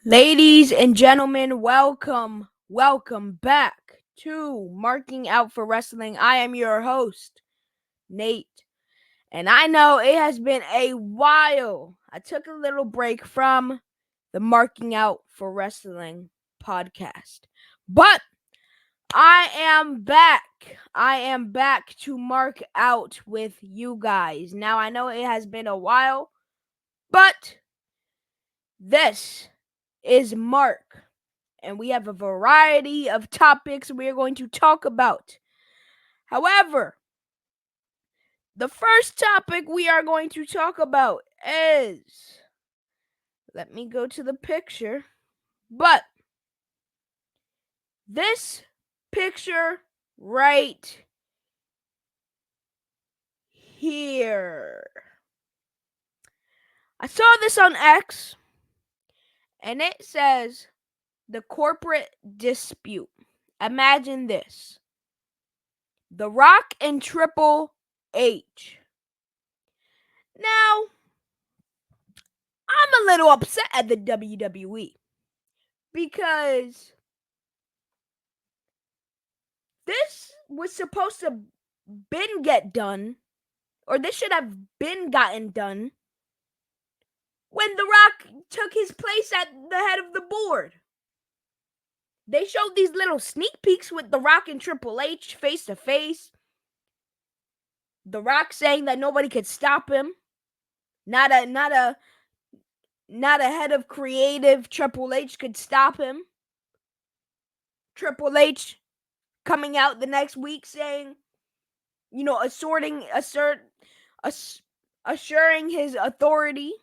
Ladies and gentlemen, welcome back to Marking Out for Wrestling. I am your host, Nate, and I know it has been a while. I took a little break from the Marking Out for Wrestling podcast, but I am back. I am back to mark out with you guys. Now, I know it has been a while, but this is Mark. And we have a variety of topics we are going to talk about. However, the first topic we are going to talk about is, let me go to the picture, but this picture right here. I saw this on X, and it says the corporate dispute. Imagine this: The Rock and Triple H. Now, I'm a little upset at the WWE because this was supposed to been get done, or this should have been gotten done when The Rock took his place at the head of the board. They showed these little sneak peeks with The Rock and Triple H face to face. The Rock saying that nobody could stop him. Not a head of creative Triple H could stop him. Triple H coming out the next week saying, assuring his authority,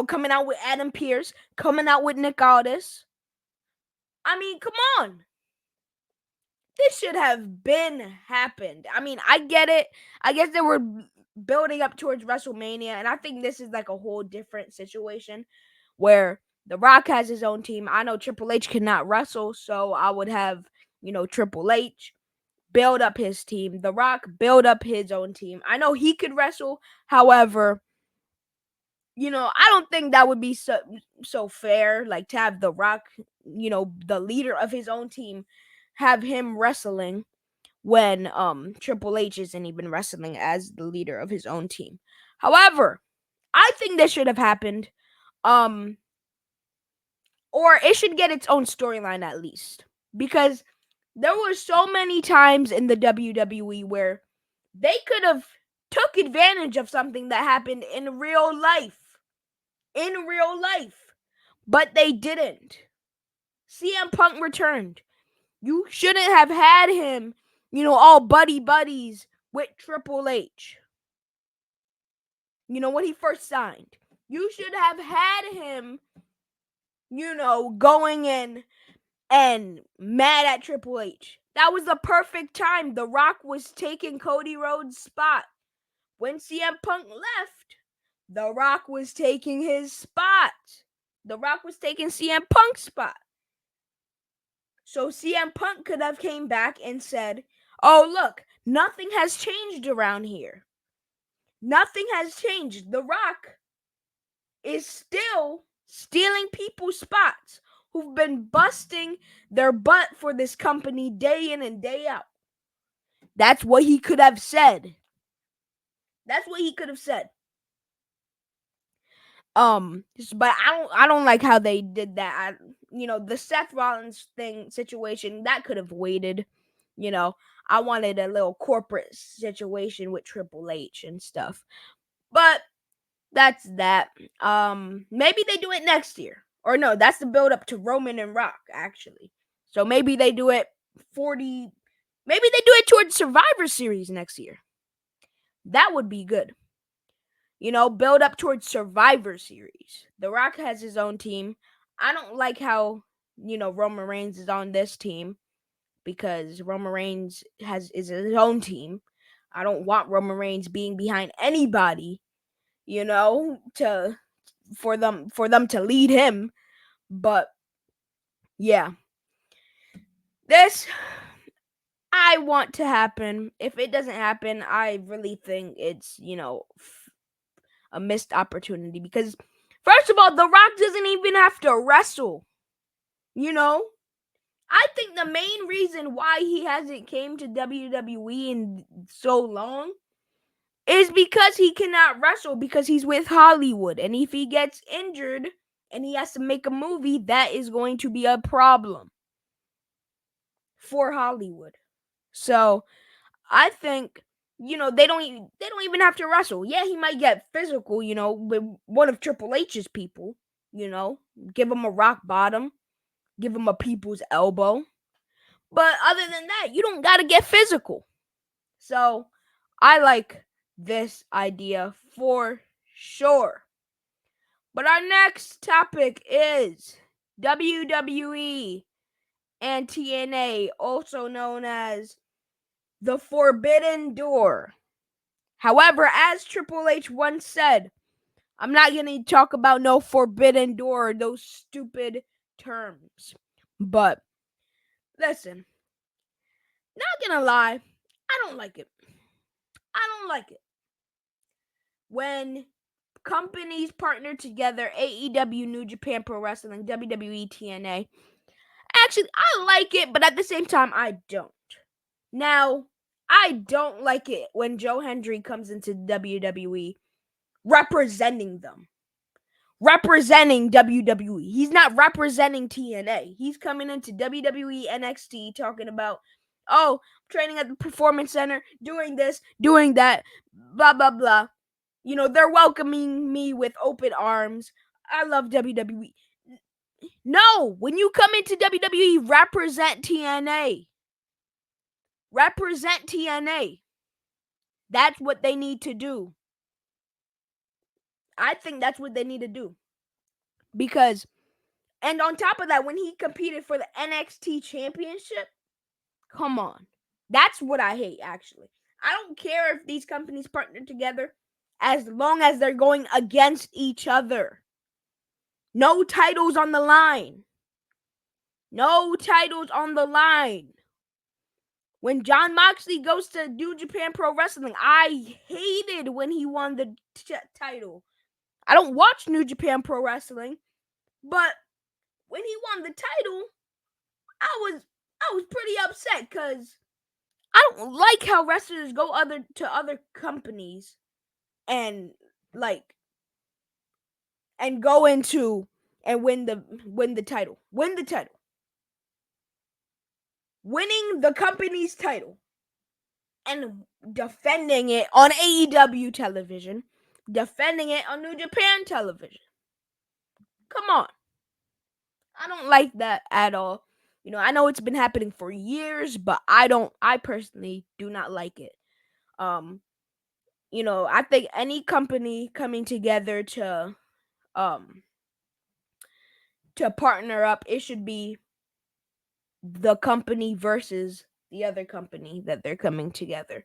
coming out with Adam Pearce, coming out with Nick Aldis. I mean, come on. This should have been happened. I mean, I get it. I guess they were building up towards WrestleMania, and I think this is like a whole different situation where The Rock has his own team. I know Triple H cannot wrestle, so I would have, Triple H build up his team. The Rock build up his own team. I know he could wrestle. However, I don't think that would be so fair, like to have The Rock, the leader of his own team, have him wrestling when Triple H isn't even wrestling as the leader of his own team. However, I think this should have happened. Or it should get its own storyline at least. Because there were so many times in the WWE where they could have took advantage of something that happened in real life. But they didn't. CM Punk returned. You shouldn't have had him, all buddies with Triple H. When he first signed. You should have had him, going in and mad at Triple H. That was the perfect time. The Rock was taking Cody Rhodes' spot. When CM Punk left, The Rock was taking his spot. The Rock was taking CM Punk's spot. So CM Punk could have came back and said, "Oh, look, nothing has changed around here. Nothing has changed. The Rock is still stealing people's spots who've been busting their butt for this company day in and day out." That's what he could have said. But I don't like how they did that. The Seth Rollins situation that could have waited. I wanted a little corporate situation with Triple H and stuff. But that's that. Maybe they do it next year. Or no, that's the build up to Roman and Rock actually. So maybe they do it towards Survivor Series next year. That would be good. Build up towards Survivor Series. The Rock has his own team. I don't like how, Roman Reigns is on this team because Roman Reigns is his own team. I don't want Roman Reigns being behind anybody, for them to lead him. But yeah. This I want to happen. If it doesn't happen, I really think it's, a missed opportunity because first of all, The Rock doesn't even have to wrestle. You know, I think the main reason why he hasn't came to WWE in so long is because he cannot wrestle because he's with Hollywood. And if he gets injured and he has to make a movie, that is going to be a problem for Hollywood. So I think they don't even have to wrestle. Yeah, he might get physical, with one of Triple H's people. Give him a rock bottom, give him a people's elbow. But other than that, you don't gotta get physical. So I like this idea for sure. But our next topic is WWE and TNA, also known as the Forbidden Door. However, as Triple H once said, I'm not going to talk about no Forbidden Door, those stupid terms. But listen, not going to lie, I don't like it. I don't like it. When companies partner together, AEW, New Japan Pro Wrestling, WWE, TNA, actually, I like it, but at the same time, I don't. Now, I don't like it when Joe Hendry comes into WWE representing them. Representing WWE. He's not representing TNA. He's coming into WWE NXT talking about, oh, training at the Performance Center, doing this, doing that, blah, blah, blah. They're welcoming me with open arms. I love WWE. No, when you come into WWE, represent TNA. Represent TNA. That's what they need to do. I think that's what they need to do. Because, and on top of that, when he competed for the NXT championship, come on. That's what I hate, actually. I don't care if these companies partner together as long as they're going against each other. No titles on the line. No titles on the line. When Jon Moxley goes to New Japan Pro Wrestling, I hated when he won the title. I don't watch New Japan Pro Wrestling, but when he won the title, I was pretty upset because I don't like how wrestlers go to other companies and go into and win the title. Win the title. Winning the company's title and defending it on AEW television, defending it on New Japan television. Come on. I don't like that at all. I know it's been happening for years, but I personally do not like it. I think any company coming together to partner up, it should be the company versus the other company that they're coming together.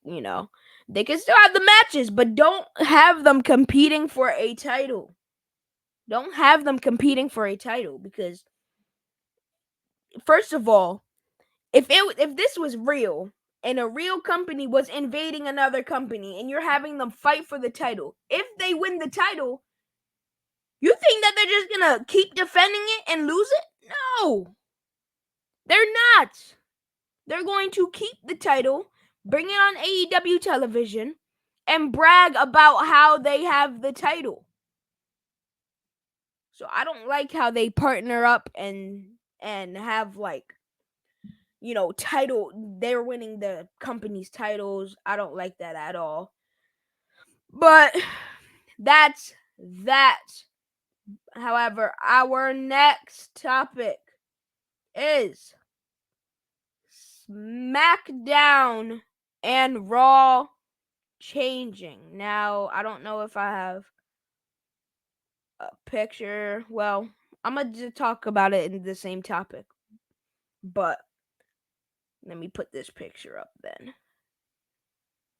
They can still have the matches, but don't have them competing for a title. Don't have them competing for a title because, first of all, if this was real and a real company was invading another company and you're having them fight for the title, if they win the title, you think that they're just gonna keep defending it and lose it? No, they're not. They're going to keep the title, bring it on AEW television, and brag about how they have the title. So I don't like how they partner up and have title. They're winning the company's titles. I don't like that at all. But that's that. However, our next topic is SmackDown and Raw changing. Now, I don't know if I have a picture. Well, I'm going to talk about it in the same topic. But let me put this picture up then.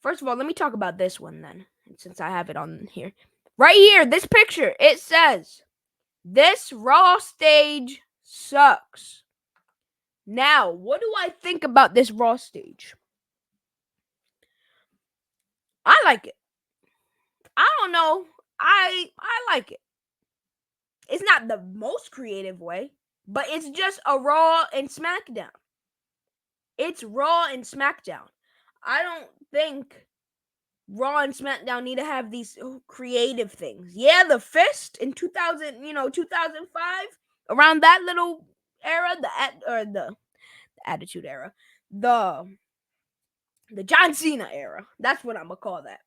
First of all, let me talk about this one then, since I have it on here. Right here, this picture, it says, "This Raw stage sucks." Now, what do I think about this Raw stage? I like it. I don't know. I like it. It's not the most creative way, But it's just a Raw and SmackDown. It's Raw and SmackDown. I don't think Raw and SmackDown need to have these creative things. Yeah, the fist in 2005, around that little era, the Attitude Era, the John Cena era. That's what I'm gonna call that.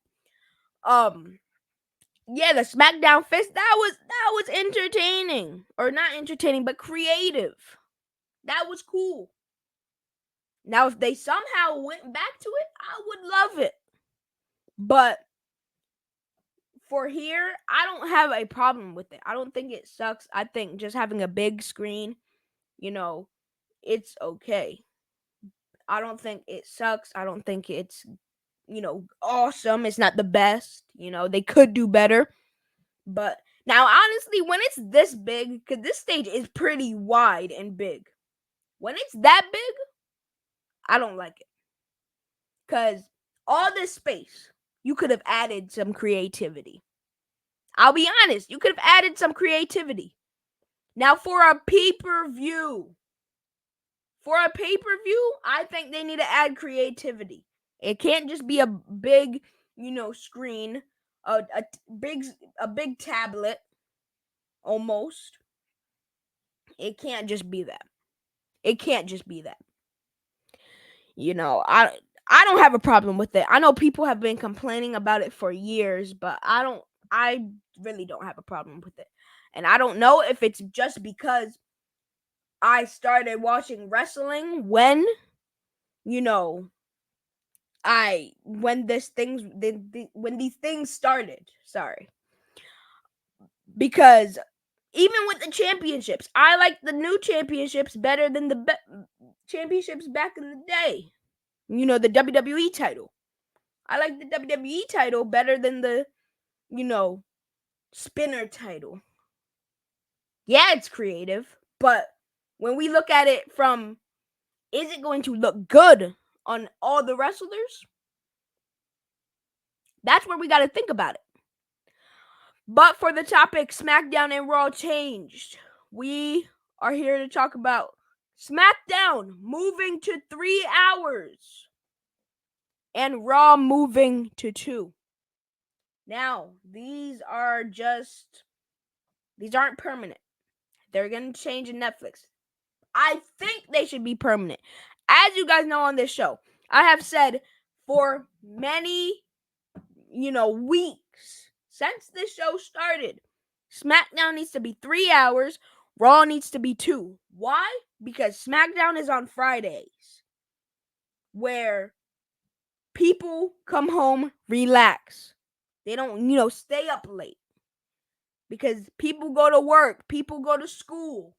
Yeah, the SmackDown fist, that was entertaining. Or not entertaining, but creative. That was cool. Now if they somehow went back to it, I would love it. But for here, I don't have a problem with it. I don't think it sucks. I think just having a big screen, it's okay. I don't think it sucks. I don't think it's, awesome. It's not the best. They could do better. But now, honestly, when it's this big, because this stage is pretty wide and big, when it's that big, I don't like it. Because all this space, you could have added some creativity. I'll be honest, you could have added some creativity. Now, for a pay-per-view, I think they need to add creativity. It can't just be a big, screen, a big tablet, almost. It can't just be that. I don't have a problem with it. I know people have been complaining about it for years, but I really don't have a problem with it. And I don't know if it's just because I started watching wrestling when when these things started. Sorry. Because even with the championships, I like the new championships better than the championships back in the day. The WWE title. I like the WWE title better than the, spinner title. Yeah, it's creative, but when we look at it from, is it going to look good on all the wrestlers? That's where we got to think about it. But for the topic, SmackDown and Raw changed. We are here to talk about SmackDown moving to 3 hours and Raw moving to 2. Now, these aren't permanent. They're going to change in Netflix. I think they should be permanent. As you guys know on this show, I have said for many, weeks since this show started, SmackDown needs to be 3 hours, Raw needs to be 2. Why? Because SmackDown is on Fridays, where people come home, relax. They don't, stay up late. Because people go to work, people go to school.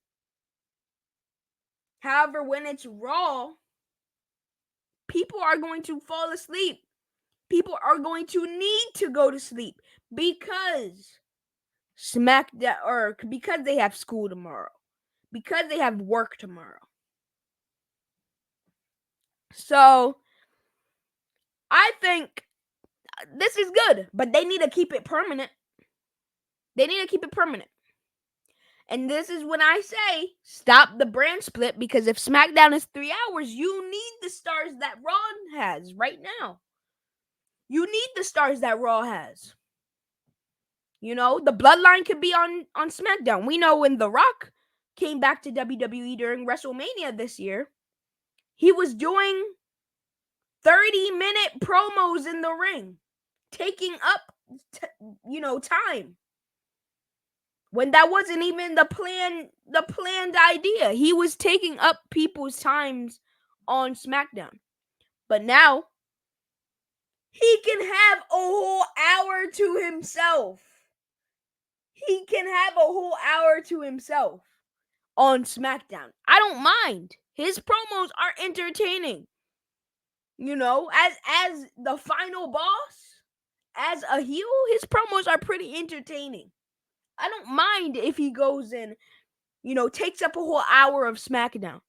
However, when it's Raw, people are going to fall asleep. People are going to need to go to sleep because SmackDown, or because they have school tomorrow, because they have work tomorrow. So I think this is good, but they need to keep it permanent. And this is when I say stop the brand split, because if SmackDown is 3 hours, you need the stars that Raw has right now. You need the stars that Raw has. The Bloodline could be on SmackDown. We know when The Rock came back to WWE during WrestleMania this year, he was doing 30-minute promos in the ring, taking up time. When that wasn't even the planned idea. He was taking up people's times on SmackDown. But now he can have a whole hour to himself. On SmackDown. I don't mind. His promos are entertaining. As the final boss, as a heel, his promos are pretty entertaining. I don't mind if he goes in, takes up a whole hour of SmackDown,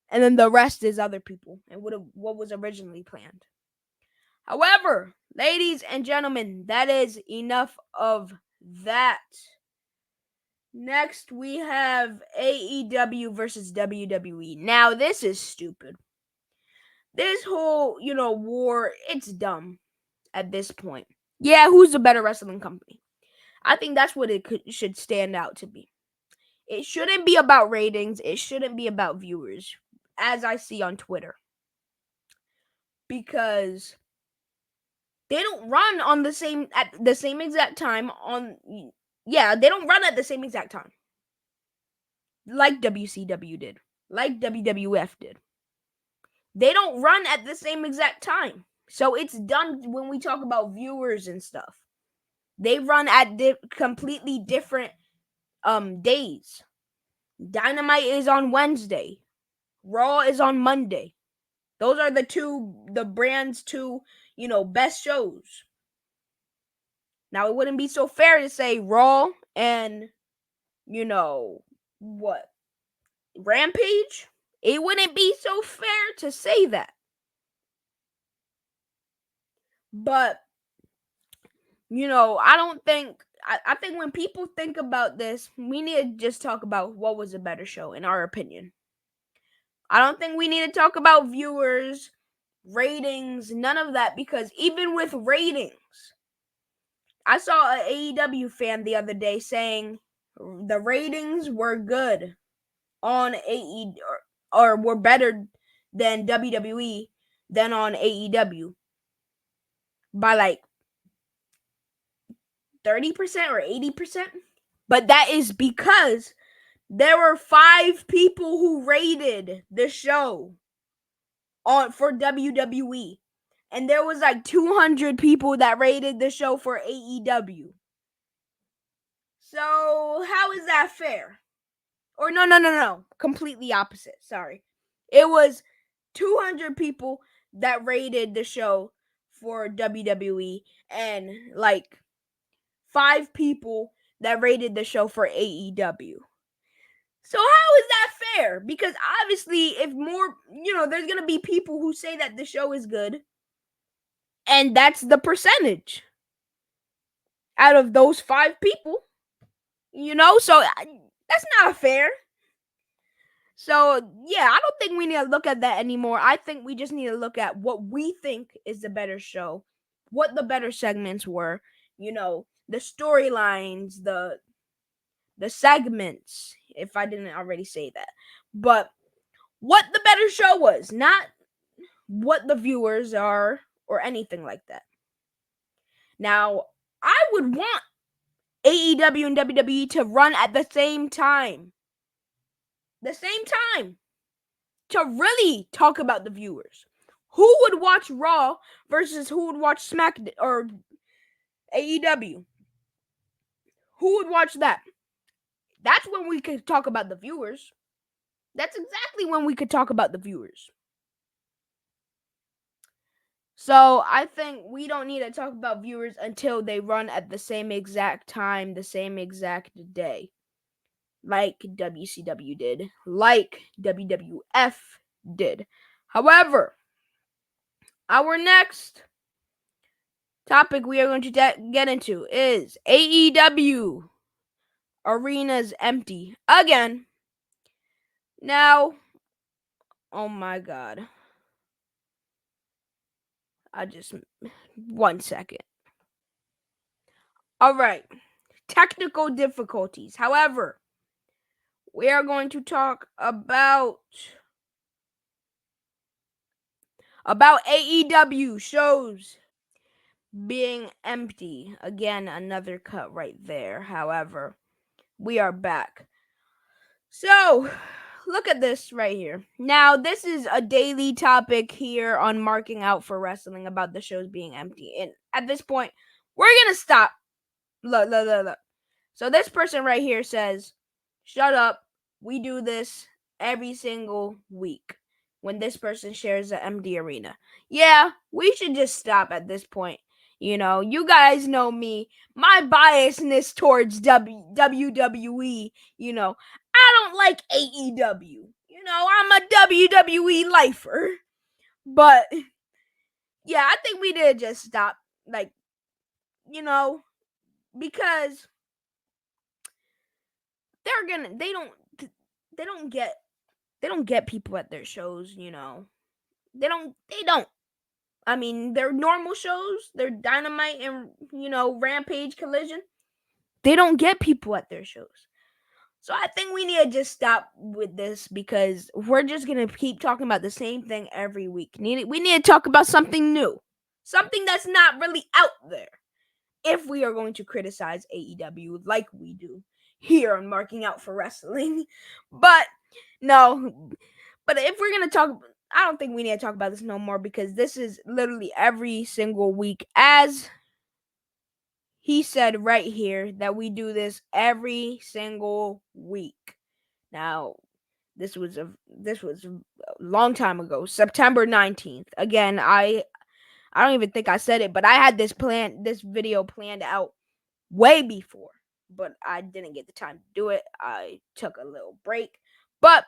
and then the rest is other people and what was originally planned. However, ladies and gentlemen, that is enough of that. Next, we have AEW versus WWE. Now, this is stupid. This whole, war, it's dumb at this point. Yeah, who's the better wrestling company? I think that's what should stand out to be. It shouldn't be about ratings. It shouldn't be about viewers, as I see on Twitter. Because they don't run at the same exact time they don't run at the same exact time. Like WCW did. Like WWF did. They don't run at the same exact time. So it's done when we talk about viewers and stuff. They run at completely different days. Dynamite is on Wednesday. Raw is on Monday. Those are the brand's two, best shows. Now it wouldn't be so fair to say Raw and what? Rampage? It wouldn't be so fair to say that. But I don't think I think when people think about this, we need to just talk about what was a better show in our opinion. I don't think we need to talk about viewers, ratings, none of that, because even with ratings, I saw an AEW fan the other day saying the ratings were good on AE or were better than WWE than on AEW by like 30% or 80%. But that is because there were 5 people who rated the show for WWE. And there was like 200 people that rated the show for AEW. So, how is that fair? Or no. Completely opposite. Sorry. It was 200 people that rated the show for WWE and like 5 people that rated the show for AEW. So how is that fair? Because obviously if more, there's going to be people who say that the show is good, and that's the percentage out of those 5 people. So that's not fair. So, yeah, I don't think we need to look at that anymore. I think we just need to look at what we think is the better show, what the better segments were, the storylines, the segments, if I didn't already say that. But what the better show was, not what the viewers are or anything like that. Now, I would want AEW and WWE to run at the same time. The same time. To really talk about the viewers. Who would watch Raw versus who would watch SmackDown or AEW? Who would watch that? That's when we could talk about the viewers. That's exactly when we could talk about the viewers. So I think we don't need to talk about viewers until they run at the same exact time, the same exact day. Like WCW did. Like WWF did. However, our next topic we are going to get into is AEW arenas empty again. Now, oh my god. One second. All right. Technical difficulties. However, we are going to talk about AEW shows being empty. Again, another cut right there. However, we are back. So, look at this right here. Now, this is a daily topic here on Marking Out for Wrestling about the shows being empty. And at this point, we're going to stop. Look. So, this person right here says, shut up. We do this every single week when this person shares an empty arena. Yeah, we should just stop at this point. You guys know me, my biasness towards WWE. I don't like AEW. I'm a WWE lifer. But yeah, I think we did just stop. Because they don't get people at their shows, They don't. I mean, their normal shows, their Dynamite and, Rampage, Collision, they don't get people at their shows. So I think we need to just stop with this because we're just going to keep talking about the same thing every week. We need to talk about something new. Something that's not really out there. If we are going to criticize AEW like we do here on Marking Out for Wrestling. But no, but if we're going to talk, I don't think we need to talk about this no more because this is literally every single week. As he said right here that we do this every single week. Now, this was a long time ago, September 19th. Again, I don't even think I said it, but I had this video planned out way before, but I didn't get the time to do it. I took a little break. But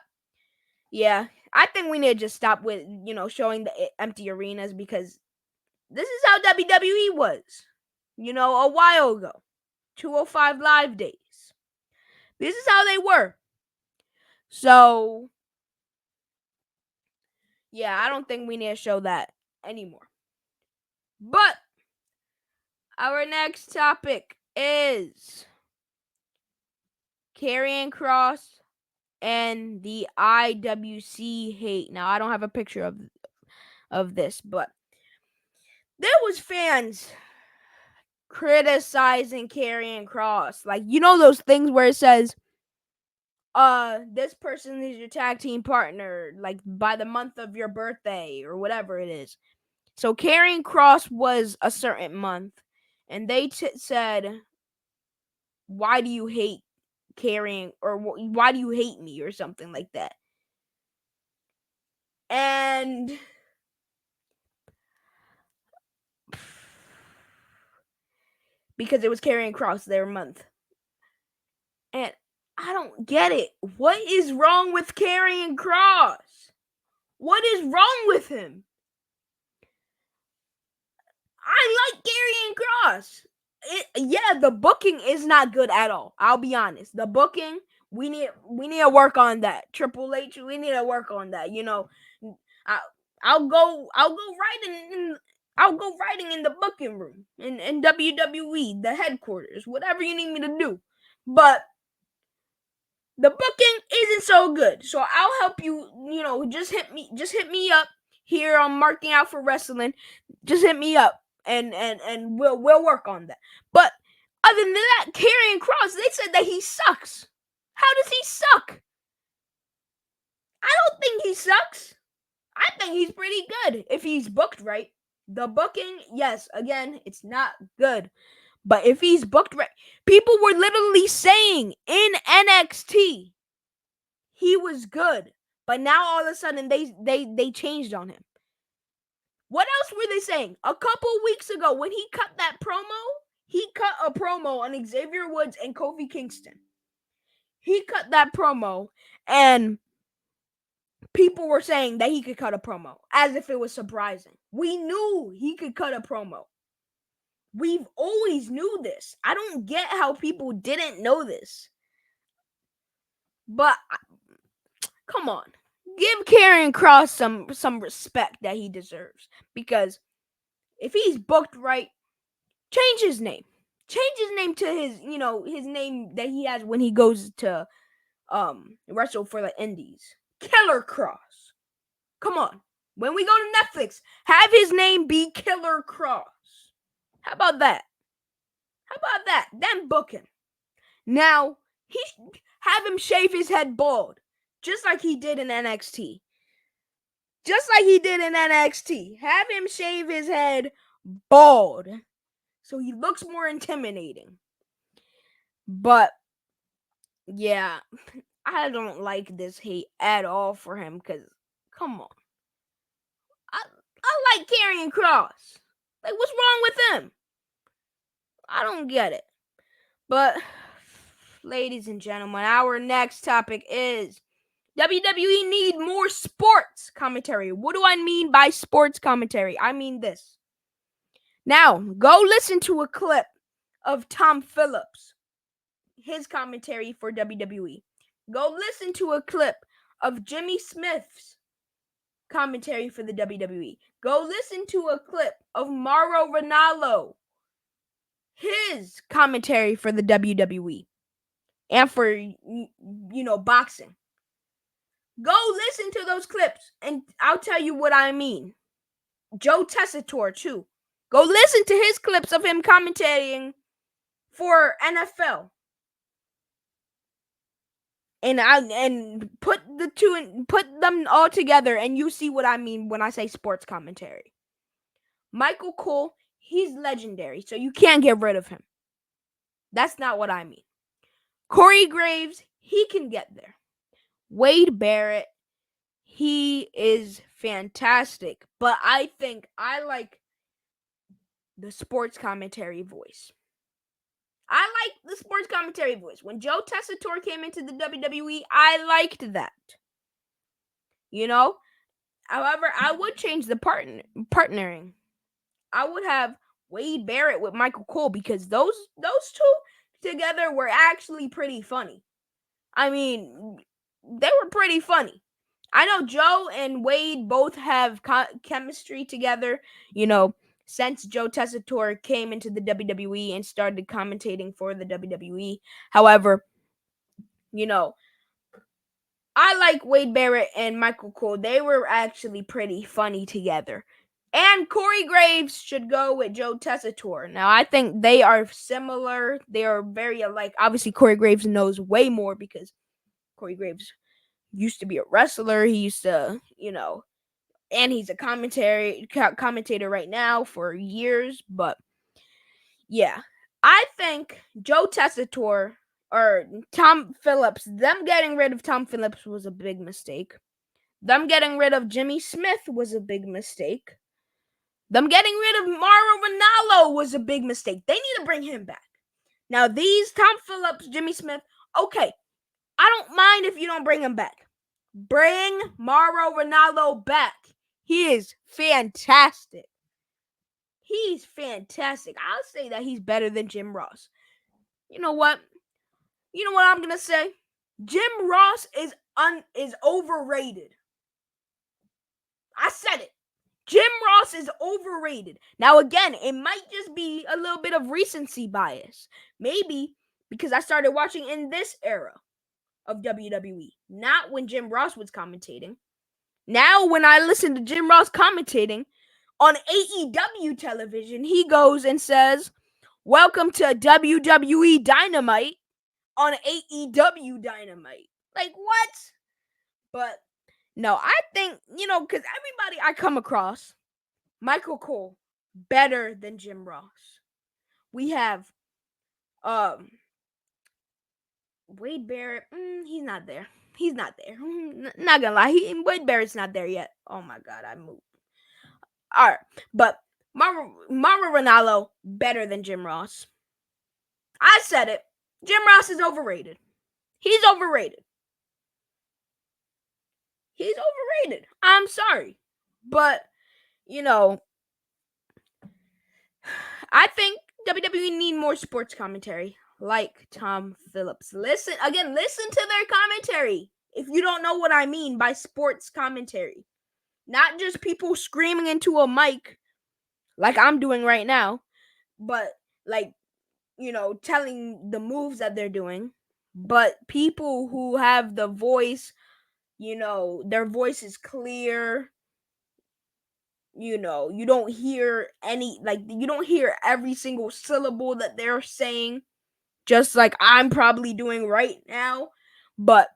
yeah, I think we need to just stop with, showing the empty arenas because this is how WWE was, a while ago. 205 Live days. This is how they were. So, yeah, I don't think we need to show that anymore. But our next topic is Karrion Kross and the IWC hate. Now, I don't have a picture of this, but there was fans criticizing Karrion Kross. Like, those things where it says, this person is your tag team partner, like, by the month of your birthday, or whatever it is. So, Karrion Kross was a certain month, and they said, why do you hate Karrion, or why do you hate me, or something like that. And because it was Karrion Kross their month. And I don't get it. What is wrong with Karrion Kross? What is wrong with him? I like Karrion Kross. The booking is not good at all. I'll be honest. The booking, we need to work on that. Triple H, we need to work on that. I'll go writing in the booking room in WWE, the headquarters, whatever you need me to do. But the booking isn't so good. So I'll help you, just hit me up here on Marking Out for Wrestling. Just hit me up and we'll work on that. But other than that, Karrion Kross, they said that he sucks. How does he suck? I don't think he sucks. I think he's pretty good if he's booked right. The booking, yes, again, it's not good. But if he's booked right, people were literally saying in NXT he was good. But now all of a sudden they changed on him. What else were they saying? A couple weeks ago when he cut that promo, he cut a promo on Xavier Woods and Kofi Kingston. He cut that promo and people were saying that he could cut a promo as if it was surprising. We knew he could cut a promo. We've always knew this. I don't get how people didn't know this. But come on. Give Karrion Kross some respect that he deserves. Because if he's booked right, change his name. Change his name to his name that he has when he goes to wrestle for the Indies. Killer Kross. Come on. When we go to Netflix, have his name be Killer Kross. How about that? Then book him. Now, have him shave his head bald. Just like he did in NXT. Have him shave his head bald. So he looks more intimidating. But, yeah, I don't like this hate at all for him. Because, come on. I like Karrion Kross. Like, what's wrong with him? I don't get it. But, ladies and gentlemen, our next topic is WWE need more sports commentary. What do I mean by sports commentary? I mean this. Now, go listen to a clip of Tom Phillips. his commentary for WWE. Go listen to a clip of Jimmy Smith's commentary for the WWE. Go listen to a clip of Mauro Ranallo, his commentary for the WWE and for boxing. Go listen to those clips and I'll tell you what I mean. Joe Tessitore too. Go listen to his clips of him commentating for NFL. And put them all together and you see what I mean when I say sports commentary. Michael Cole, he's legendary, so you can't get rid of him. That's not what I mean. Corey Graves, he can get there. Wade Barrett, he is fantastic, but I think I like the sports commentary voice. I like the sports commentary voice. When Joe Tessitore came into the WWE, I liked that. However, I would change the partnering. I would have Wade Barrett with Michael Cole because those two together were actually pretty funny. I mean, they were pretty funny. I know Joe and Wade both have chemistry together, since Joe Tessitore came into the WWE and started commentating for the WWE. However, I like Wade Barrett and Michael Cole. They were actually pretty funny together. And Corey Graves should go with Joe Tessitore. Now, I think they are similar. They are very alike. Obviously, Corey Graves knows way more because Corey Graves used to be a wrestler. He used to, and he's a commentator right now for years. But, yeah, I think Joe Tessitore or Tom Phillips, them getting rid of Tom Phillips was a big mistake. Them getting rid of Jimmy Smith was a big mistake. Them getting rid of Mauro Ranallo was a big mistake. They need to bring him back. Now, these Tom Phillips, Jimmy Smith, okay, I don't mind if you don't bring him back. Bring Mauro Ranallo back. He is fantastic. He's fantastic. I'll say that he's better than Jim Ross. You know what? I'm going to say? Jim Ross is overrated. I said it. Jim Ross is overrated. Now, again, it might just be a little bit of recency bias. Maybe because I started watching in this era of WWE, not when Jim Ross was commentating. Now, when I listen to Jim Ross commentating on AEW television, he goes and says, "Welcome to WWE Dynamite on AEW Dynamite." Like, what? But no, I think, because everybody I come across, Michael Cole, better than Jim Ross. We have Wade Barrett, he's not there. He's not there. Not gonna lie, Wade Barrett's not there yet. Oh my God, I moved. All right, but Mauro Ranallo, better than Jim Ross. I said it. Jim Ross is overrated. He's overrated. He's overrated. I'm sorry. But, I think WWE need more sports commentary like Tom Phillips. Listen to their commentary. If you don't know what I mean by sports commentary, not just people screaming into a mic like I'm doing right now, but like, telling the moves that they're doing, but people who have the voice, their voice is clear. You don't hear you don't hear every single syllable that they're saying, just like I'm probably doing right now. But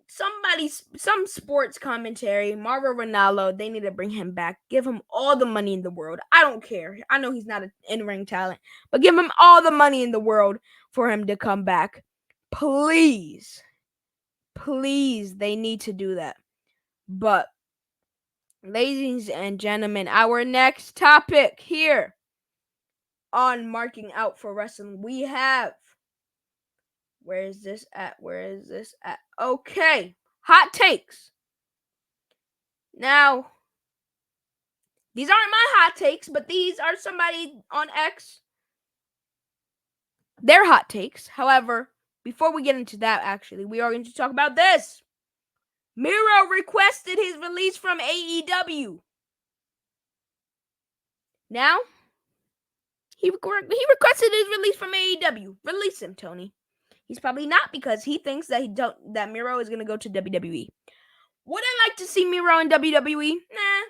some sports commentary, Mauro Ranallo, they need to bring him back. Give him all the money in the world. I don't care. I know he's not an in-ring talent, but give him all the money in the world for him to come back. Please, they need to do that. But ladies and gentlemen, our next topic here on Marking Out for Wrestling, we have, where is this at? Okay, hot takes. Now, these aren't my hot takes, but these are somebody on X They're hot takes. However, before we get into that, actually, we are going to talk about this. Miro requested his release from AEW. Now, he requested his release from AEW. Release him, Tony. He's probably not, because he thinks that Miro is going to go to WWE. Would I like to see Miro in WWE? Nah.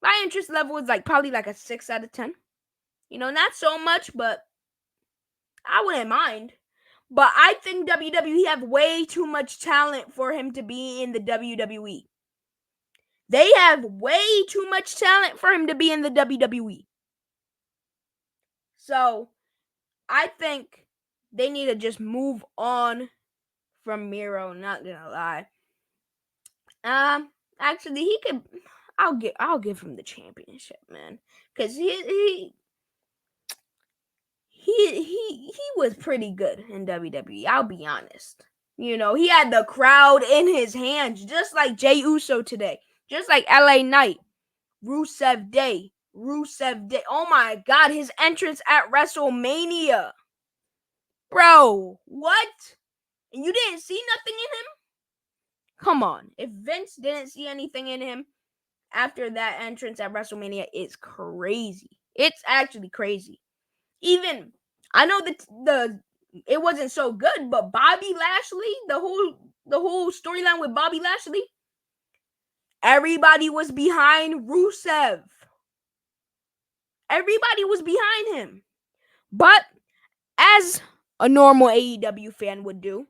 My interest level is probably a 6 out of 10. Not so much, but I wouldn't mind. But I think WWE have way too much talent for him to be in the WWE. They have way too much talent for him to be in the WWE. So, I think they need to just move on from Miro, not gonna lie. Actually, he could. I'll give him the championship, man, because he was pretty good in WWE. I'll be honest. He had the crowd in his hands, just like Jey Uso today, just like LA Knight, Rusev Day. Oh my God, his entrance at WrestleMania, bro. What? And you didn't see nothing in him? Come on. If Vince didn't see anything in him after that entrance at WrestleMania, it's crazy. It's actually crazy. Even I know that it wasn't so good, but Bobby Lashley, the whole storyline with Bobby Lashley, everybody was behind Rusev. Everybody was behind him. But as a normal AEW fan would do,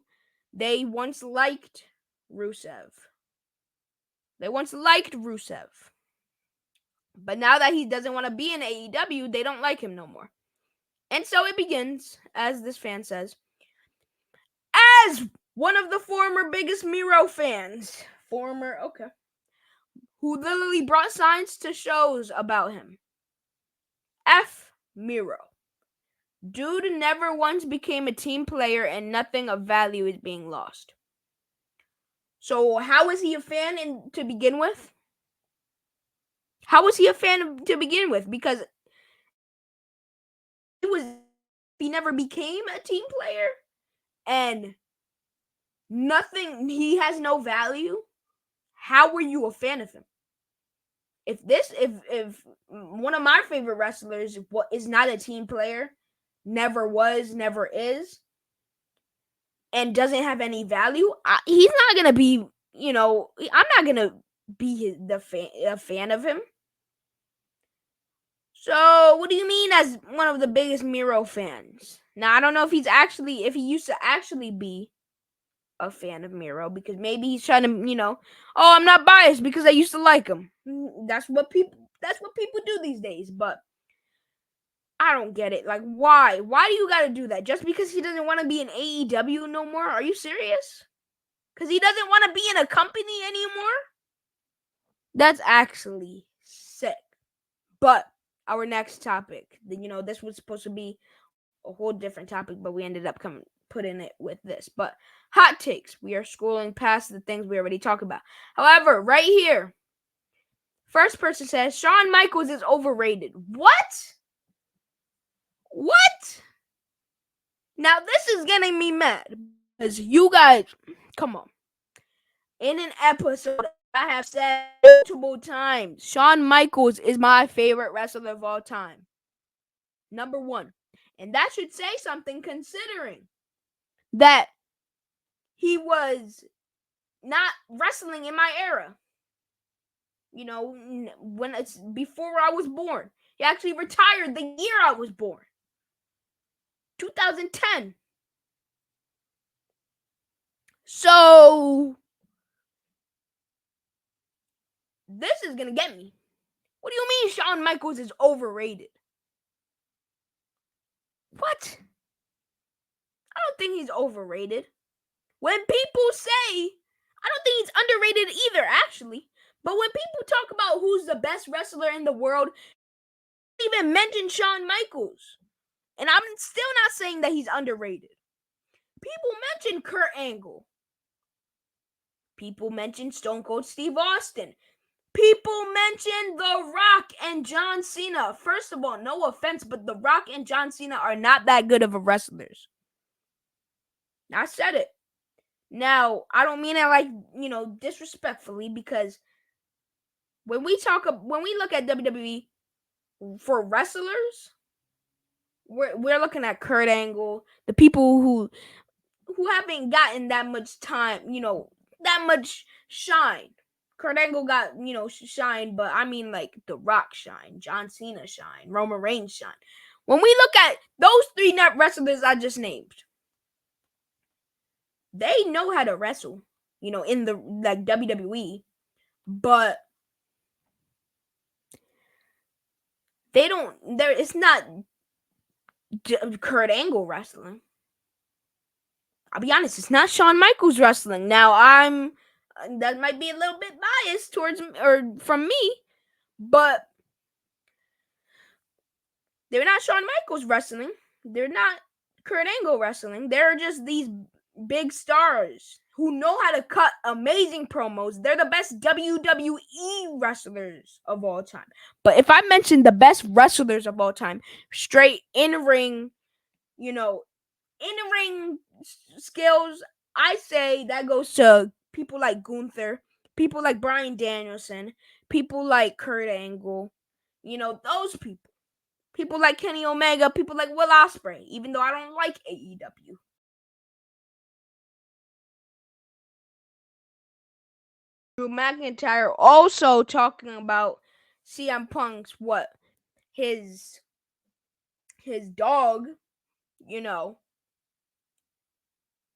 they once liked Rusev. But now that he doesn't want to be in AEW, they don't like him no more. And so it begins, as this fan says, as one of the former biggest Miro fans, who literally brought signs to shows about him. F Miro. Dude never once became a team player, and nothing of value is being lost. So how is he a fan to begin with? Because he never became a team player, and he has no value. How were you a fan of him? If one of my favorite wrestlers is not a team player, never was, never is, and doesn't have any value, he's not gonna be. I'm not gonna be a fan of him. So what do you mean as one of the biggest Miro fans? Now I don't know if he used to actually be a fan of Miro, because maybe he's trying to, I'm not biased because I used to like him. That's what people do these days, but I don't get it. Why? Why do you got to do that? Just because he doesn't want to be in AEW no more? Are you serious? Because he doesn't want to be in a company anymore? That's actually sick. But our next topic, this was supposed to be a whole different topic, but we ended up putting it with this. But hot takes. We are scrolling past the things we already talked about. However, right here, first person says Shawn Michaels is overrated. What? Now this is getting me mad, because you guys, come on. In an episode, I have said multiple times, Shawn Michaels is my favorite wrestler of all time. Number 1. And that should say something, considering that he was not wrestling in my era. When it's before I was born. He actually retired the year I was born. 2010. So this is gonna get me. What do you mean Shawn Michaels is overrated? What? I don't think he's overrated. When people say, I don't think he's underrated either, actually. But when people talk about who's the best wrestler in the world, they don't even mention Shawn Michaels. And I'm still not saying that he's underrated. People mention Kurt Angle. People mention Stone Cold Steve Austin. People mention The Rock and John Cena. First of all, no offense, but The Rock and John Cena are not that good of wrestlers. I said it. Now, I don't mean it like, disrespectfully, because when we look at WWE for wrestlers, we're looking at Kurt Angle, the people who haven't gotten that much time, that much shine. Kurt Angle got, shine, but I mean like The Rock shine, John Cena shine, Roman Reigns shine. When we look at those three wrestlers I just named, they know how to wrestle, in the like WWE, but they don't. It's not Kurt Angle wrestling. I'll be honest, it's not Shawn Michaels wrestling. Now that might be a little bit biased towards or from me, but they're not Shawn Michaels wrestling. They're not Kurt Angle wrestling. They're just these big stars who know how to cut amazing promos. They're the best WWE wrestlers of all time. But if I mention the best wrestlers of all time, straight in-ring, in-ring skills, I say that goes to people like Gunther, people like Bryan Danielson, people like Kurt Angle, those people. People like Kenny Omega, people like Will Ospreay, even though I don't like AEW. Drew McIntyre also talking about CM Punk's his dog,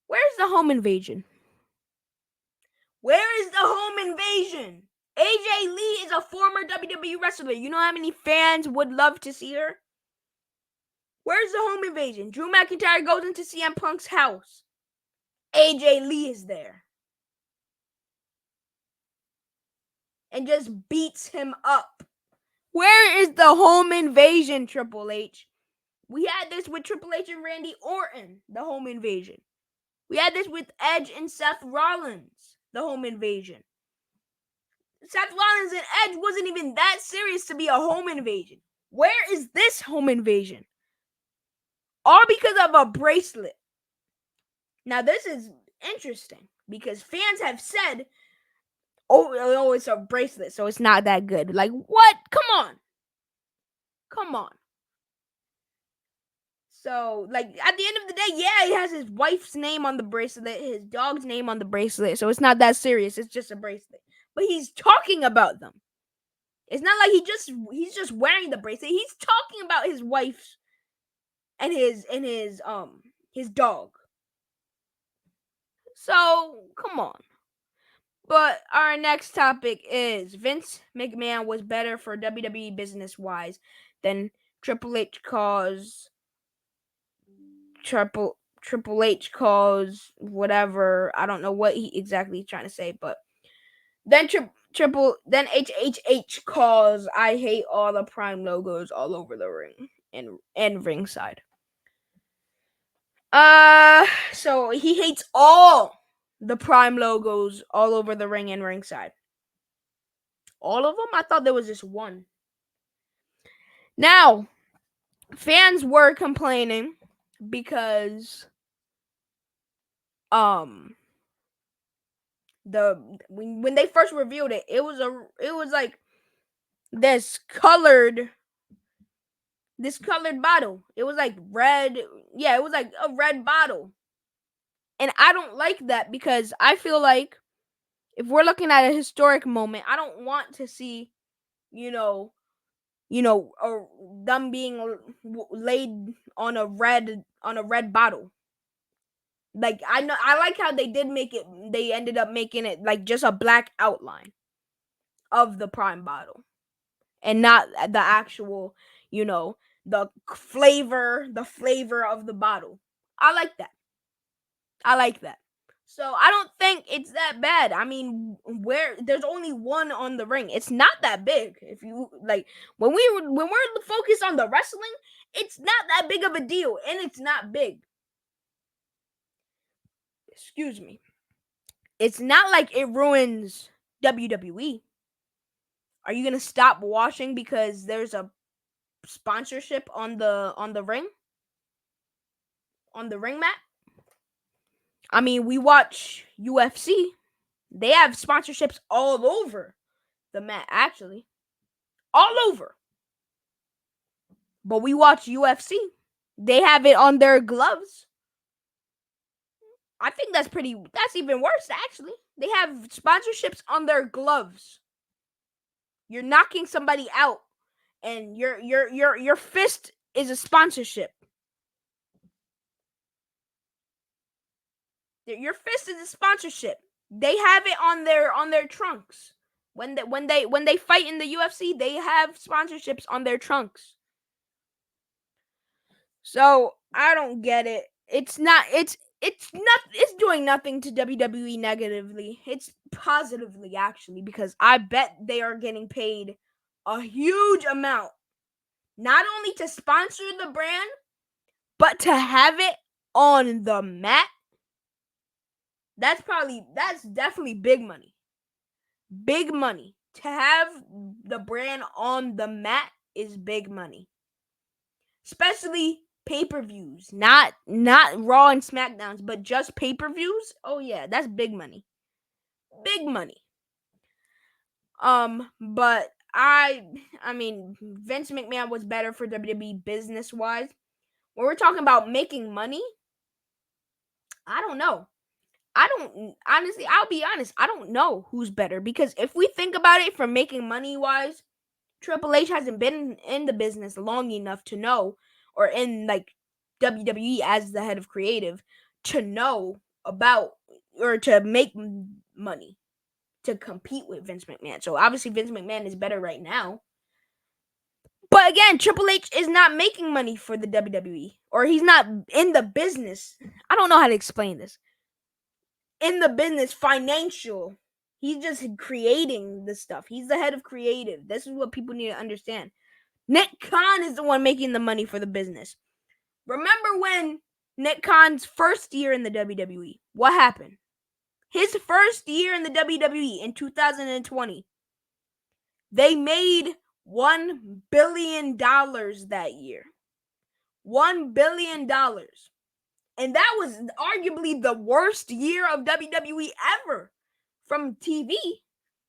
Where's the home invasion? Where is the home invasion? AJ Lee is a former WWE wrestler. You know how many fans would love to see her? Where's the home invasion? Drew McIntyre goes into CM Punk's house. AJ Lee is there. And just beats him up. Where is the home invasion, Triple H? We had this with Triple H and Randy Orton, the home invasion. We had this with Edge and Seth Rollins, the home invasion. Seth Rollins and Edge wasn't even that serious to be a home invasion. Where is this home invasion? All because of a bracelet. Now, this is interesting because fans have said, oh, it's a bracelet, so it's not that good. Like, what? Come on. So, like, at the end of the day, yeah, he has his wife's name on the bracelet, his dog's name on the bracelet, so it's not that serious. It's just a bracelet. But he's talking about them. It's not like he's just wearing the bracelet. He's talking about his wife and his dog. So, come on. But our next topic is Vince McMahon was better for WWE business-wise than Triple H cause whatever. I don't know what he exactly is trying to say, but then then HHH calls I hate all the Prime logos all over the ring and ringside. So he hates all the Prime logos all over the ring and ringside. All of them? I thought there was just one. Now, fans were complaining because when they first revealed it, it was like this colored bottle. It was like red. Yeah, it was like a red bottle. And I don't like that because I feel like if we're looking at a historic moment, I don't want to see, them being laid on a red bottle. Like I like how they did make it. They ended up making it like just a black outline of the Prime bottle, and not the actual, the flavor of the bottle. I like that. So I don't think it's that bad. I mean, where there's only one on the ring, it's not that big. If you like, when we're focused on the wrestling, it's not that big of a deal, and it's not big. Excuse me. It's not like it ruins WWE. Are you gonna stop watching because there's a sponsorship on the ring? On the ring mat? I mean, we watch UFC. They have sponsorships all over the mat, actually. All over. But we watch UFC. They have it on their gloves. I think that's even worse, actually. They have sponsorships on their gloves. You're knocking somebody out, and your fist is a sponsorship. Your fist is a sponsorship. They have it on their trunks. When they fight in the UFC, they have sponsorships on their trunks. So I don't get it. It's doing nothing to WWE negatively. It's positively, actually, because I bet they are getting paid a huge amount, not only to sponsor the brand, but to have it on the mat. That's definitely big money. Big money. To have the brand on the mat is big money. Especially pay-per-views. Not Raw and SmackDowns, but just pay-per-views. Oh yeah, that's big money. Big money. But I mean, Vince McMahon was better for WWE business-wise. When we're talking about making money, I don't know. Honestly, I'll be honest, I don't know who's better, because if we think about it from making money wise, Triple H hasn't been in the business long enough to know, or in like WWE as the head of creative, to know about or to make money to compete with Vince McMahon. So obviously Vince McMahon is better right now. But again, Triple H is not making money for the WWE, or he's not in the business. I don't know how to explain this. In the business, financial. He's just creating the stuff. He's the head of creative. This is what people need to understand. Nick Khan is the one making the money for the business. Remember when Nick Khan's first year in the WWE, what happened? His first year in the WWE in 2020, they made $1 billion that year. $1 billion. And that was arguably the worst year of WWE ever from TV.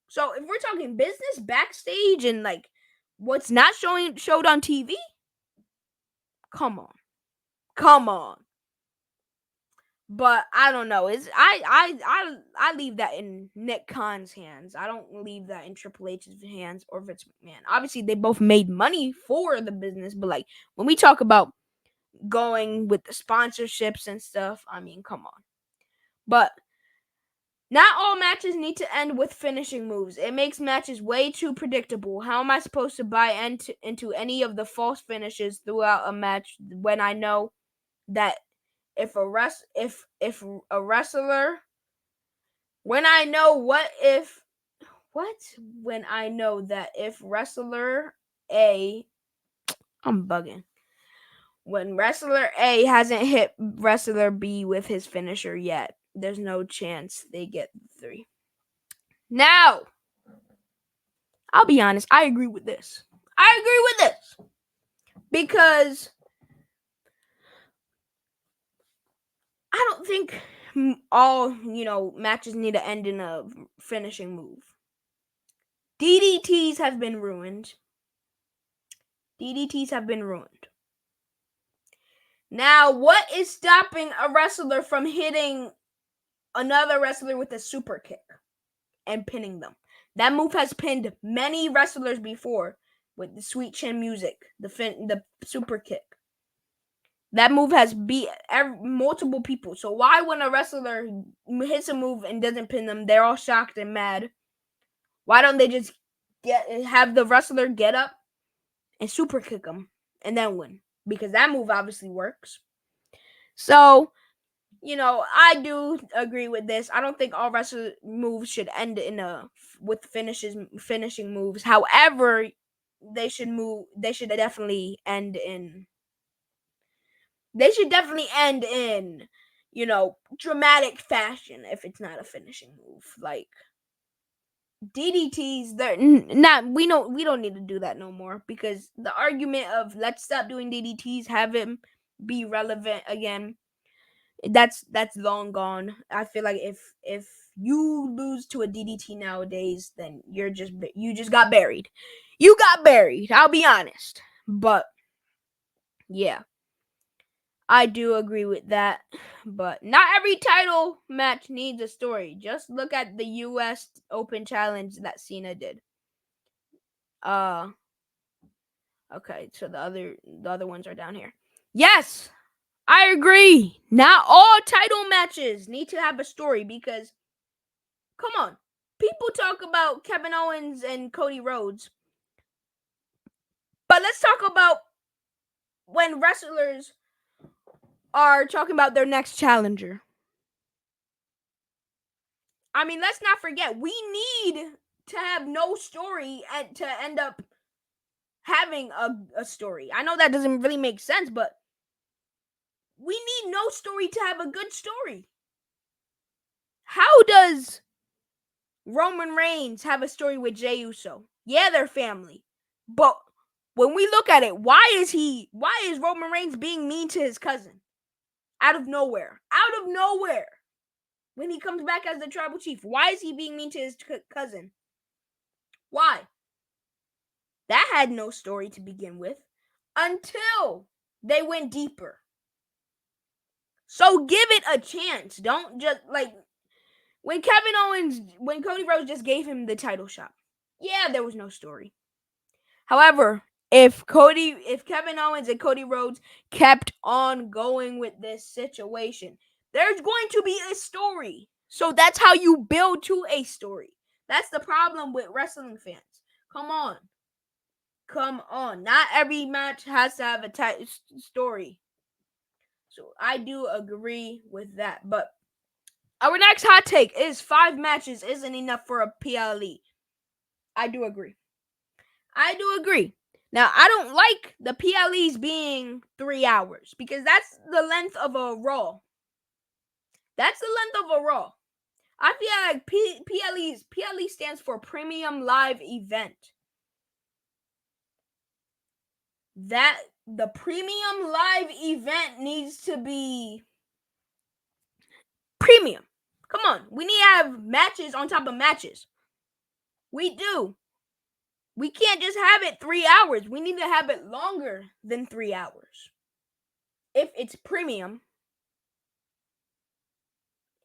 So if we're talking business, backstage, and like what's not showed on TV, come on. But I don't know. I leave that in Nick Khan's hands. I don't leave that in Triple H's hands or Vince McMahon. Obviously, they both made money for the business, but like when we talk about going with the sponsorships and stuff, I mean, come on. But not all matches need to end with finishing moves. It makes matches way too predictable. How am I supposed to buy into any of the false finishes throughout a match when I know that if a wrestler, when I know that if wrestler A, I'm bugging. When wrestler A hasn't hit wrestler B with his finisher yet, there's no chance they get 3. Now, I'll be honest, I agree with this. Because I don't think all, matches need to end in a finishing move. DDTs have been ruined. Now, what is stopping a wrestler from hitting another wrestler with a super kick and pinning them? That move has pinned many wrestlers before with the sweet chin music, the super kick. That move has beat multiple people. So why, when a wrestler hits a move and doesn't pin them, they're all shocked and mad? Why don't they just have the wrestler get up and super kick them and then win? Because that move obviously works. So, I do agree with this. I don't think all wrestler moves should end with finishing moves. However, they should definitely end in dramatic fashion if it's not a finishing move. Like, DDTs, they're not. We don't need to do that no more, because the argument of let's stop doing DDTs, have him be relevant again, that's long gone. I feel like if you lose to a DDT nowadays, then you just got buried. You got buried. I'll be honest, but yeah, I do agree with that. But not every title match needs a story. Just look at the US Open Challenge that Cena did. Uh okay, so the other ones are down here. Yes, I agree. Not all title matches need to have a story, because come on. People talk about Kevin Owens and Cody Rhodes. But let's talk about when wrestlers are talking about their next challenger. I mean, let's not forget, we need to have no story and to end up having a story. I know that doesn't really make sense, but we need no story to have a good story. How does Roman Reigns have a story with Jey Uso? Yeah, they're family. But when we look at it, why is Roman Reigns being mean to his cousin? Out of nowhere. Out of nowhere. When he comes back as the tribal chief, why is he being mean to his cousin? Why? That had no story to begin with until they went deeper. So give it a chance. Don't just when Cody Rhodes just gave him the title shot. Yeah, there was no story. However, if Kevin Owens and Cody Rhodes kept on going with this situation, there's going to be a story. So that's how you build to a story. That's the problem with wrestling fans. Come on. Not every match has to have a story. So I do agree with that. But our next hot take is 5 matches isn't enough for a PLE. I do agree. Now, I don't like the PLEs being 3 hours, because that's the length of a Raw. I feel like PLE stands for Premium Live Event. That the Premium Live Event needs to be premium. Come on, we need to have matches on top of matches. We do. We can't just have it 3 hours. We need to have it longer than 3 hours. If it's premium,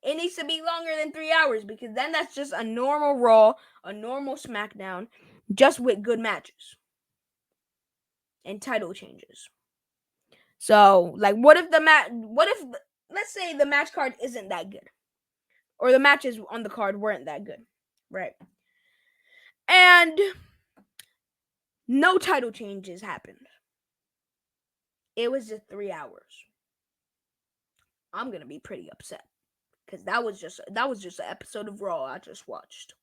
it needs to be longer than 3 hours, because then that's just a normal Raw, a normal SmackDown, just with good matches and title changes. So, what if let's say the match card isn't that good, or the matches on the card weren't that good, right? And no title changes happened. It was just 3 hours. I'm gonna be pretty upset, because that was just an episode of Raw I just watched.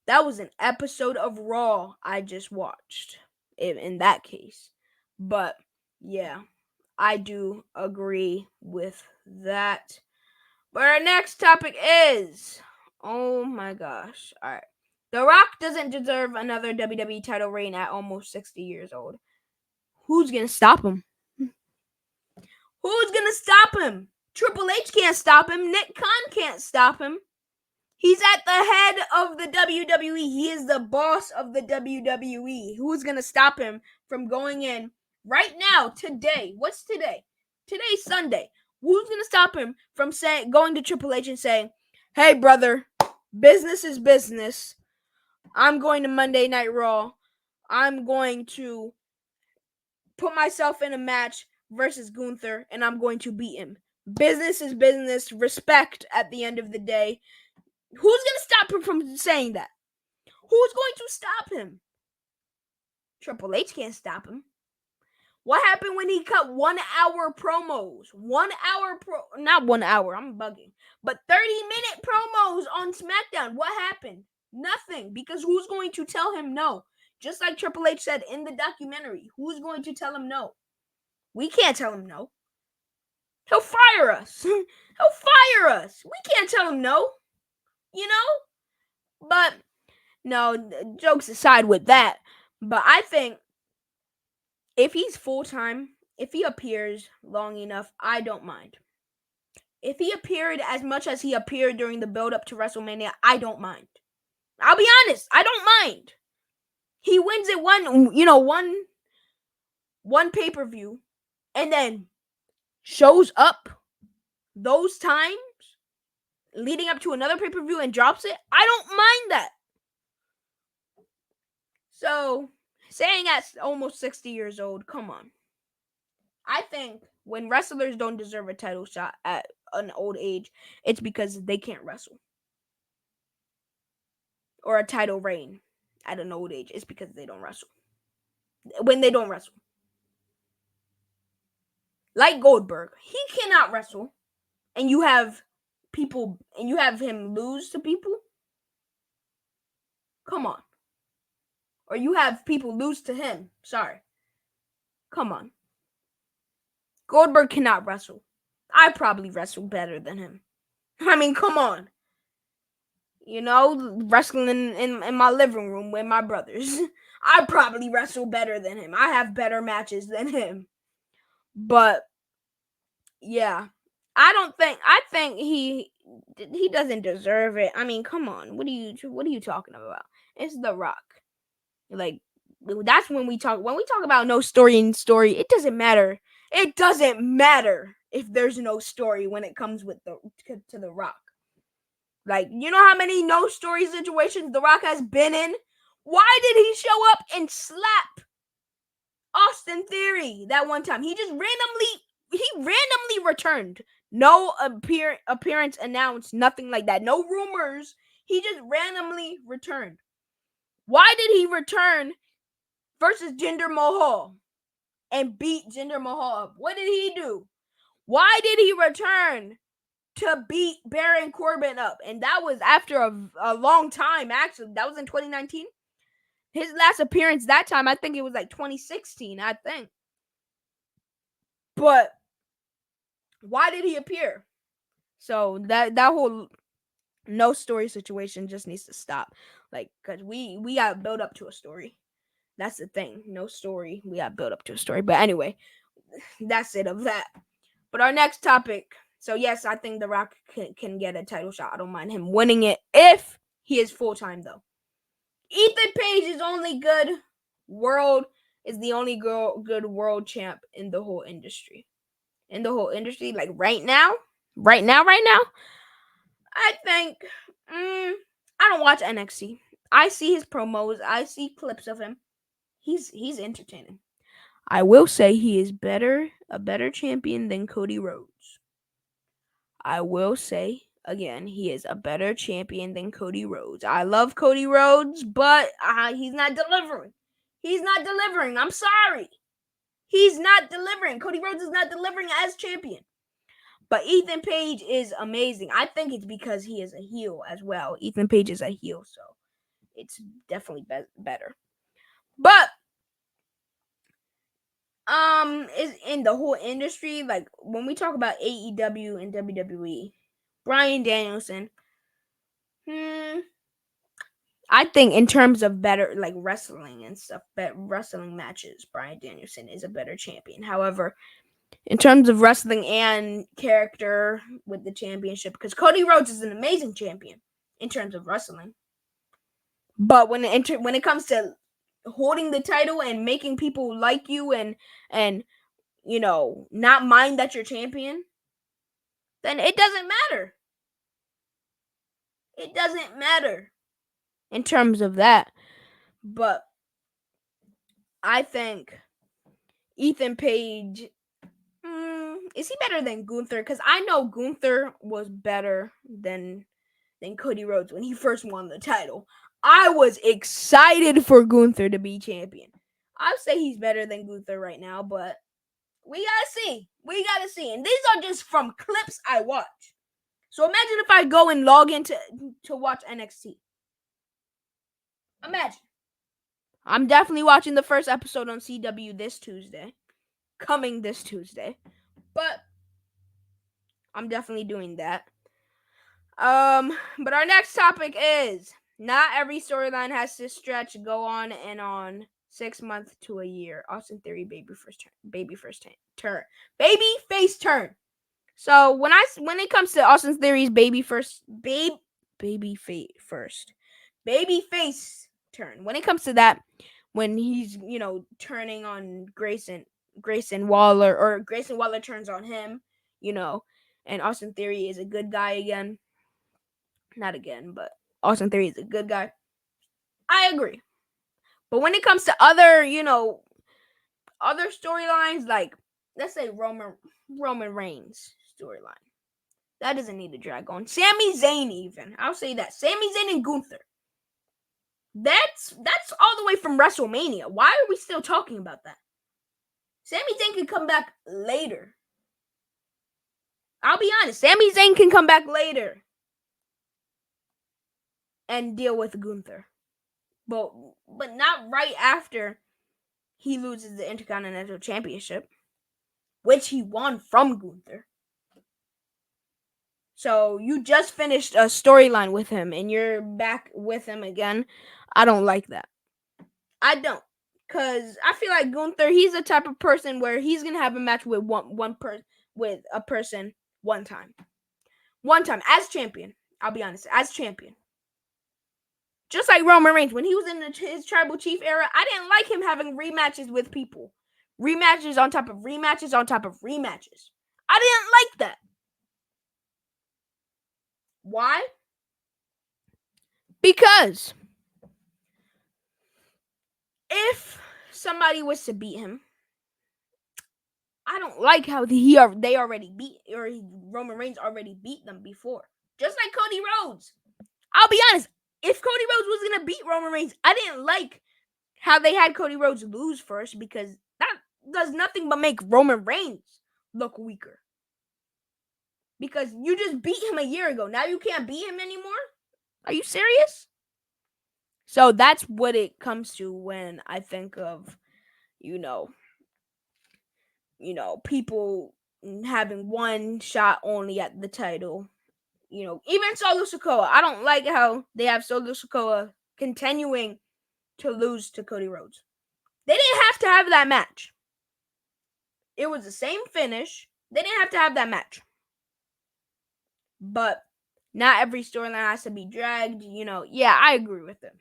That was an episode of Raw I just watched. In that case, but yeah, I do agree with that. But our next topic is, oh my gosh, all right. The Rock doesn't deserve another WWE title reign at almost 60 years old. Who's gonna stop him? Who's gonna stop him? Triple H can't stop him. Nick Khan can't stop him. He's at the head of the WWE. He is the boss of the WWE. Who's gonna stop him from going in right now, today? What's today? Today's Sunday. Who's gonna stop him from going to Triple H and saying, "Hey, brother, business is business. I'm going to Monday Night Raw. I'm going to put myself in a match versus Gunther, and I'm going to beat him. Business is business. Respect at the end of the day." Who's going to stop him from saying that? Who's going to stop him? Triple H can't stop him. What happened when he cut 1 hour promos? Not 1 hour, I'm bugging. But 30-minute promos on SmackDown. What happened? Nothing. Because who's going to tell him no? Just like Triple H said in the documentary. Who's going to tell him no? We can't tell him no. He'll fire us. We can't tell him no. You know? But no, jokes aside with that. But I think if he's full time, if he appears long enough, I don't mind. If he appeared as much as he appeared during the build up to WrestleMania, I don't mind. I'll be honest, I don't mind. He wins it one pay-per-view and then shows up those times leading up to another pay-per-view and drops it. I don't mind that. So, saying at almost 60 years old, come on. I think when wrestlers don't deserve a title shot at an old age, it's because they can't wrestle. Or a title reign at an old age, it's because they don't wrestle. When they don't wrestle. Like Goldberg, he cannot wrestle. And you have him lose to people? Come on. Or you have people lose to him. Sorry. Come on. Goldberg cannot wrestle. I probably wrestle better than him. I mean, come on. Wrestling in my living room with my brothers. I probably wrestle better than him. I have better matches than him. But yeah. I think he doesn't deserve it. I mean, come on. What are you talking about? It's The Rock. Like, that's when we talk about no story in story, it doesn't matter. It doesn't matter if there's no story when it comes to The Rock. Like, you know how many no story situations The Rock has been in? Why did he show up and slap Austin Theory that one time? He randomly returned. No appearance announced, nothing like that. No rumors. He just randomly returned. Why did he return versus Jinder Mahal and beat Jinder Mahal up? What did he do? Why did he return to beat Baron Corbin up? And that was after a long time, actually. That was in 2019. His last appearance that time, I think it was like 2016, I think. But why did he appear? So that whole no story situation just needs to stop. Like, because we got to build up to a story. That's the thing. No story. We got to build up to a story. But anyway, that's it of that. But our next topic. So yes, I think The Rock can get a title shot. I don't mind him winning it if he is full time though. Ethan Page is only good good world champ in the whole industry. Like right now, I think I don't watch NXT. I see his promos. I see clips of him. He's entertaining. I will say he is a better champion than Cody Rhodes. I will say again, he is a better champion than Cody Rhodes. I love Cody Rhodes, but he's not delivering. He's not delivering. I'm sorry. He's not delivering. Cody Rhodes is not delivering as champion. But Ethan Page is amazing. I think it's because he is a heel as well. Ethan Page is a heel, so it's definitely better. But is in the whole industry, like when we talk about AEW and WWE, Bryan Danielson, I think in terms of better like wrestling and stuff, wrestling matches, Bryan Danielson is a better champion. However, in terms of wrestling and character with the championship, because Cody Rhodes is an amazing champion in terms of wrestling, but when it comes to holding the title and making people like you and not mind that you're champion, then it doesn't matter. It doesn't matter in terms of that. But I think Ethan Page, is he better than Gunther? Because I know Gunther was better than Cody Rhodes when he first won the title. I was excited for Gunther to be champion. I'll say he's better than Gunther right now, but we gotta see. And these are just from clips I watch. So imagine if I go and log in to watch NXT. Imagine. I'm definitely watching the first episode on CW this Tuesday. Coming this Tuesday. But I'm definitely doing that. But our next topic is Not every storyline has to stretch, go on and on. 6 months to a year. Austin Theory baby face turn. So when it comes to Austin Theory's baby face turn. When it comes to that, when he's turning on Grayson Waller, or Grayson Waller turns on him, and Austin Theory is a good guy again. Not again, but Austin Theory is a good guy. I agree. But when it comes to other storylines, like let's say Roman Reigns storyline, that doesn't need to drag on. Sami Zayn, even I'll say that Sami Zayn and Gunther. That's all the way from WrestleMania. Why are we still talking about that? Sami Zayn can come back later. I'll be honest. Sami Zayn can come back later and deal with Gunther, but not right after he loses the Intercontinental Championship, which he won from Gunther. So you just finished a storyline with him and you're back with him again. I don't like that. I don't. Because I feel like Gunther, he's the type of person where he's going to have a match with with a person one time. One time as champion. I'll be honest, as champion. Just like Roman Reigns, when he was in his Tribal Chief era, I didn't like him having rematches with people. Rematches on top of rematches on top of rematches. I didn't like that. Why? Because if somebody was to beat him, I don't like how they already beat, or Roman Reigns already beat them before. Just like Cody Rhodes. I'll be honest, if Cody Rhodes was going to beat Roman Reigns, I didn't like how they had Cody Rhodes lose first, because that does nothing but make Roman Reigns look weaker. Because you just beat him a year ago. Now you can't beat him anymore? Are you serious? So that's what it comes to when I think of, people having one shot only at the title. Even Solo Sikoa. I don't like how they have Solo Sikoa continuing to lose to Cody Rhodes. They didn't have to have that match. It was the same finish. They didn't have to have that match. But not every storyline has to be dragged. Yeah, I agree with them.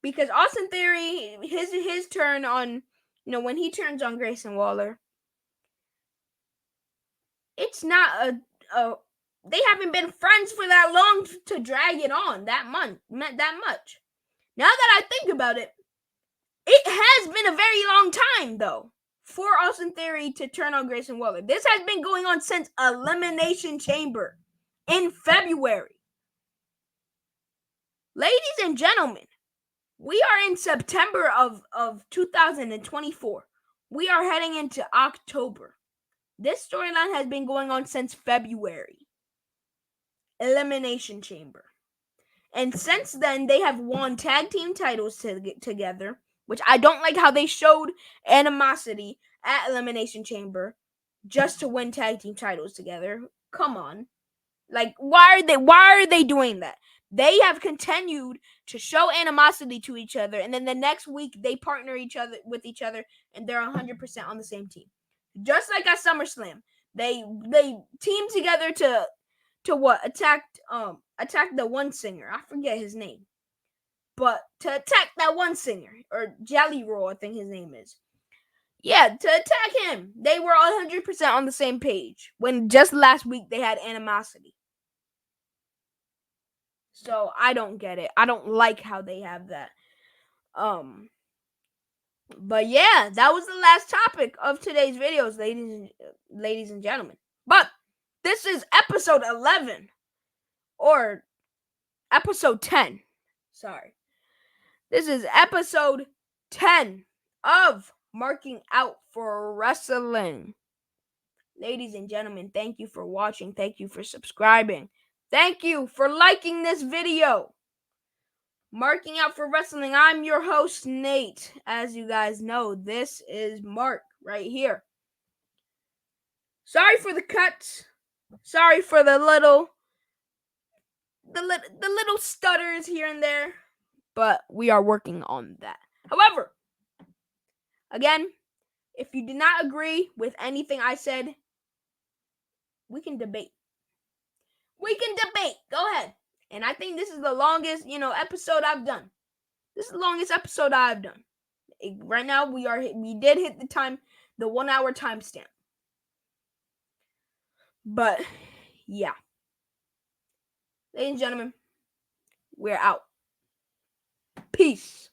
Because Austin Theory, his turn on, when he turns on Grayson Waller, it's not they haven't been friends for that long to drag it on that much. Now that I think about it, it has been a very long time, though, for Austin Theory to turn on Grayson Waller. This has been going on since Elimination Chamber in February. Ladies and gentlemen, we are in September of 2024. We are heading into October. This storyline has been going on since February. Elimination Chamber. And since then, they have won tag team titles together, which I don't like how they showed animosity at Elimination Chamber just to win tag team titles together. Come on. Like, why are they doing that? They have continued to show animosity to each other, and then the next week they partner with each other, and they're 100% on the same team. Just like at SummerSlam, they teamed together to what? Attack the one singer. I forget his name. But to attack that one singer, or Jelly Roll, I think his name is. Yeah, to attack him. They were 100% on the same page, when just last week they had animosity. So I don't get it. I don't like how they have that. But yeah, that was the last topic of today's videos, ladies and gentlemen. But this is episode 11, or episode 10. Sorry. This is episode 10 of Marking Out for Wrestling. Ladies and gentlemen, thank you for watching. Thank you for subscribing. Thank you for liking this video. Marking Out for Wrestling. I'm your host, Nate. As you guys know, this is Mark right here. Sorry for the cuts. Sorry for the little the little stutters here and there, but we are working on that. However, again, if you did not agree with anything I said, we can debate. Go ahead. And I think this is the longest, episode I've done. This is the longest episode I've done. Right now, we did hit the 1 hour timestamp. But yeah, ladies and gentlemen, we're out. Peace.